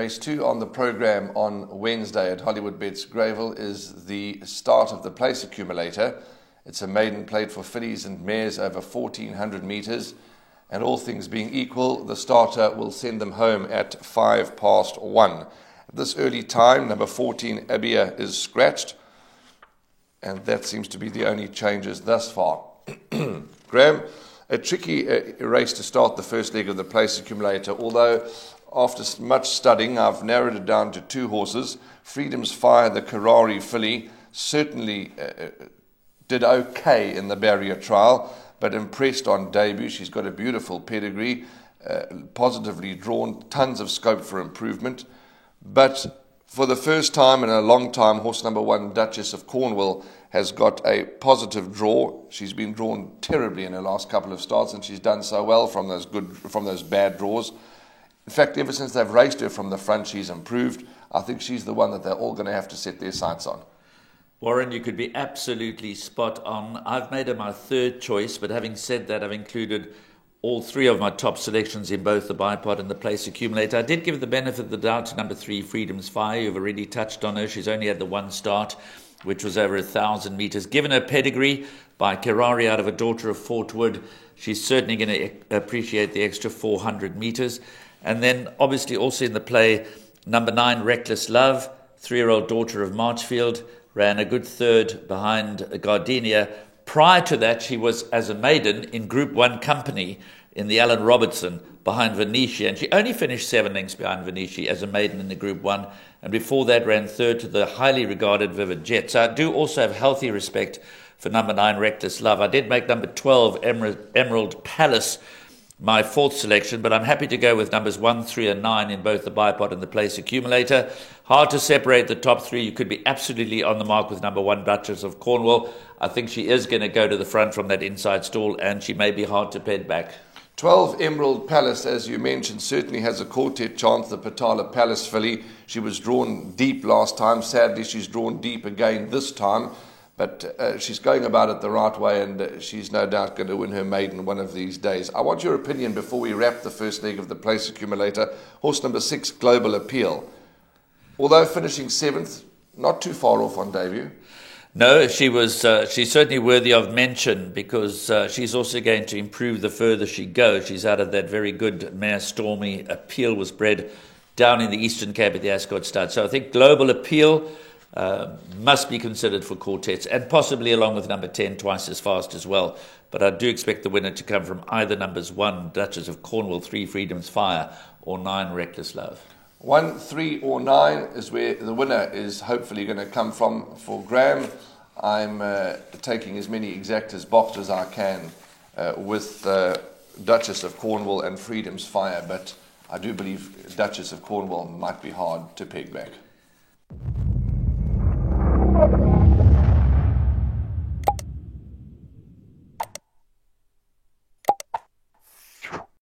Race 2 on the program on Wednesday at Hollywood Bets Greyville is the start of the place accumulator. It's a maiden plate for fillies and mares over 1,400 metres, and all things being equal, the starter will send them home at 1:05. At this early time, number 14, Abia, is scratched, and that seems to be the only changes thus far. Graham, a tricky race to start the first leg of the place accumulator, although after much studying, I've narrowed it down to two horses. Freedom's Fire, the Karari filly, certainly did okay in the barrier trial, but impressed on debut. She's got a beautiful pedigree, positively drawn, tons of scope for improvement. But for the first time in a long time, horse number 1, Duchess of Cornwall, has got a positive draw. She's been drawn terribly in her last couple of starts, and she's done so well from those bad draws. In fact, ever since they've raced her from the front, she's improved. I think she's the one that they're all going to have to set their sights on. Warren, you could be absolutely spot on. I've made her my third choice, but having said that, I've included all three of my top selections in both the bipod and the place accumulator. I did give the benefit of the doubt to number 3, Freedom's Fire. You've already touched on her. She's only had the one start, which was over 1,000 metres. Given her pedigree by Karari out of a daughter of Fort Wood, she's certainly going to appreciate the extra 400 metres. And then obviously also in the play, number 9, Reckless Love, 3-year-old daughter of Marchfield, ran a good third behind Gardenia. Prior to that, she was, as a maiden, in Group 1 company in the Alan Robertson behind Venetia, and she only finished 7 lengths behind Venetia as a maiden in the Group 1, and before that ran third to the highly regarded Vivid Jet. So I do also have healthy respect for number 9, Reckless Love. I did make number 12, Emerald Palace, my fourth selection, but I'm happy to go with numbers 1, 3 and 9 in both the bipod and the place accumulator. Hard to separate the top three. You could be absolutely on the mark with number 1, Duchess of Cornwall. I think she is going to go to the front from that inside stall, and she may be hard to peg back. 12, Emerald Palace, as you mentioned, certainly has a quartet chance. The Patala Palace filly, she was drawn deep last time. Sadly, she's drawn deep again this time. But she's going about it the right way, and she's no doubt going to win her maiden one of these days. I want your opinion before we wrap the first leg of the place accumulator. Horse number 6, Global Appeal. Although finishing 7th, not too far off on debut. No, she's certainly worthy of mention because she's also going to improve the further she goes. She's out of that very good mare Stormy. Appeal was bred down in the Eastern Cape at the Ascot Stud. So I think Global Appeal must be considered for quartets, and possibly along with number 10, Twice as Fast as well. But I do expect the winner to come from either numbers 1, Duchess of Cornwall, 3, Freedom's Fire, or 9, Reckless Love. 1, 3 or 9 is where the winner is hopefully going to come from for Graham. I'm taking as many exactas boxed as I can with Duchess of Cornwall and Freedom's Fire, but I do believe Duchess of Cornwall might be hard to peg back.